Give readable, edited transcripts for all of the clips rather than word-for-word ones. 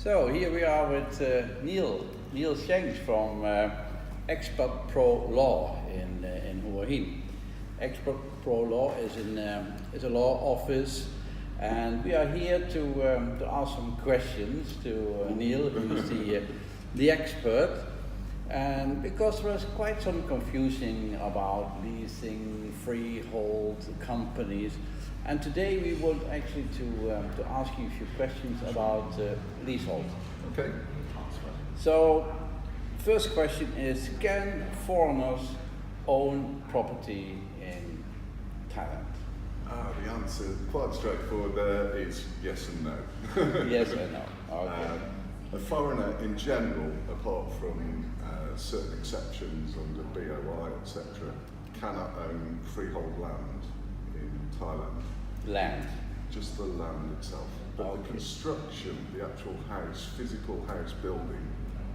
So here we are with Neil Shanks from ExpatPro Law in Hua Hin. ExpatPro Law is a law office, and we are here to ask some questions to Neil, who's the expert. And because there's quite some confusion about leasing, freehold companies, and today we want actually to ask you a few questions about leasehold. Okay. So, first question is: can foreigners own property in Thailand? The answer, quite straightforward there, is yes and no. Yes and no. Okay. A foreigner in general, apart from certain exceptions under BOI, etc., cannot own freehold land in Thailand. Land. Just the land itself. But Okay. the construction, the actual house, physical house building,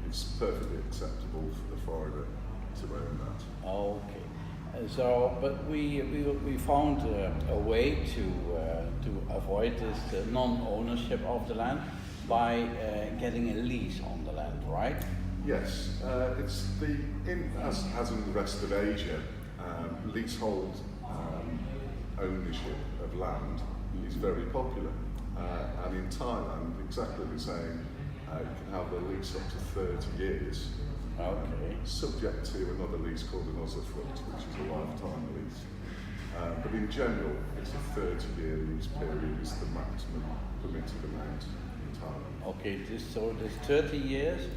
is perfectly acceptable for the foreigner to own that. Okay. So, but we found a way to avoid this non-ownership of the land by getting a lease on the land, right? Yes, it's as in the rest of Asia, leasehold ownership of land is very popular, and in Thailand, exactly the same. You can have a lease up to 30 years, Okay. subject to another lease called an usufruct, which is a lifetime lease. But in general, it's a 30-year lease period is the maximum permitted amount in Thailand. Okay. So this 30 years. Yes.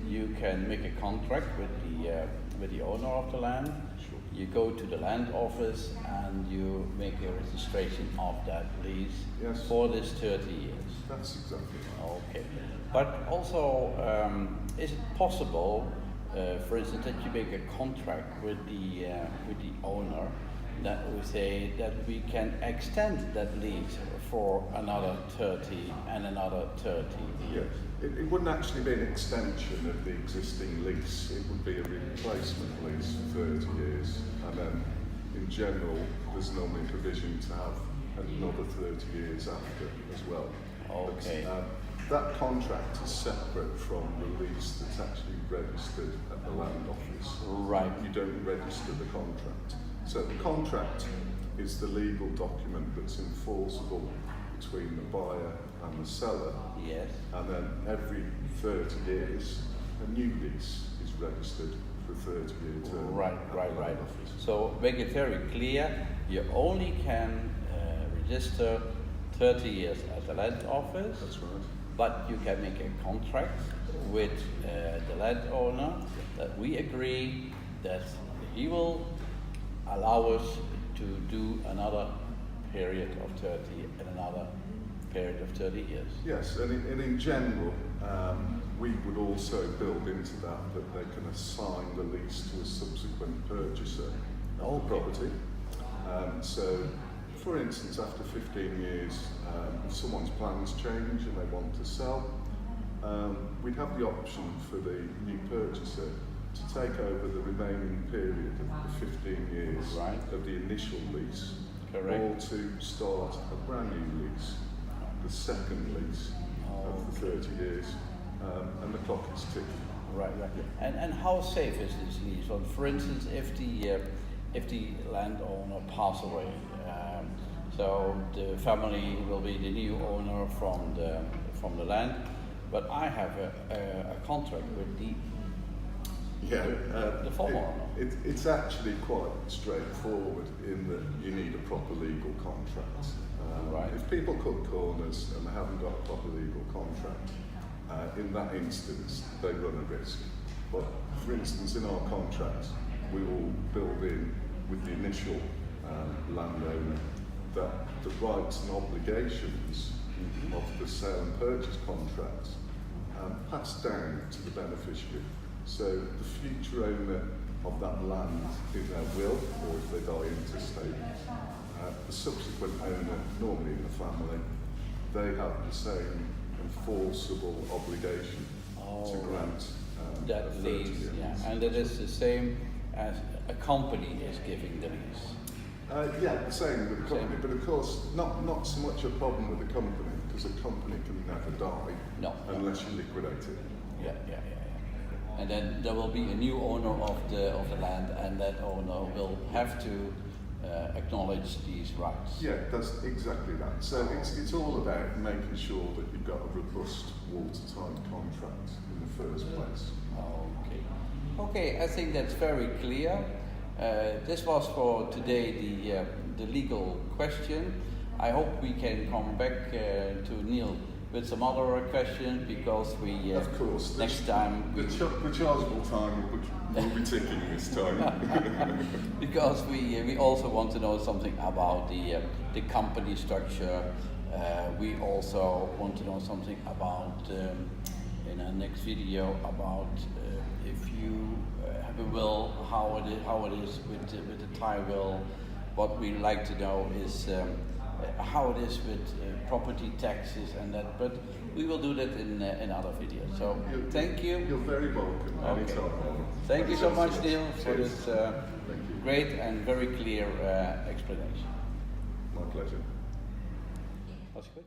You can make a contract with the owner of the land. Sure. You go to the land office and you make a registration of that lease. Yes. For this 30 years. That's exactly right. Okay. But also, is it possible, for instance, that you make a contract with the owner, that we say that we can extend that lease for another 30 and another 30 years? It wouldn't actually be an extension of the existing lease. It would be a replacement lease for 30 years. And then, in general, there's normally a provision to have another 30 years after as well. Okay. But, that contract is separate from the lease that's actually registered at the land office. Right. You don't register the contract. So the contract is the legal document that's enforceable between the buyer and the seller. Yes. And then every 30 years, a new lease is registered for a 30-year term. Right. Office. So make it very clear, you only can register 30 years at the land office. That's right. But you can make a contract with the landowner that we agree that he will allow us to do another period of 30 and another period of 30 years. Yes, and in general, we would also build into that they can assign the lease to a subsequent purchaser of the property. So, for instance, after 15 years, if someone's plans change and they want to sell, we'd have the option for the new purchaser to take over the remaining period of the 15 years Right. of the initial lease, Correct. or to start a brand new lease, the second lease of the 30 years, and the clock is ticking. Right. And how safe is this lease? Well, for instance, if the landowner pass away, so the family will be the new owner from the land, but I have a contract with the former owner. It's actually quite straightforward in that you need a proper legal contract. Right. If people cut corners and they haven't got a proper legal contract, in that instance they run a risk. But for instance, in our contract, we will build in with the initial landowner that the rights and obligations of the sale and purchase contract pass down to the beneficiary. So the future owner of that land in their will, or if they die intestate, the subsequent owner, normally in the family, they have the same enforceable obligation to grant that a lease, 30-year yeah, lease. and it is the same as a company is giving the lease. Yeah, the same with the company, but of course not so much a problem with the company. because a company can never die No. unless you liquidate it. Yeah. And then there will be a new owner of the land, and that owner will have to acknowledge these rights. Yeah, that's exactly that. So it's all about making sure that you've got a robust watertight contract in the first place. Okay, I think that's very clear. This was for today the legal question. I hope we can come back to Neil with some other questions, because we of course next time the chargeable time will be ticking this time. because we also want to know something about the company structure. We also want to know something about in our next video about if you have a will, how it is with the Thai will. What we like to know is how it is with property taxes and that, but we will do that in other videos. So thank you. You're very welcome. Okay. Anytime. Thank you so much, Neil, for Cheers. this Thank you. great and very clear explanation. My pleasure. That's good.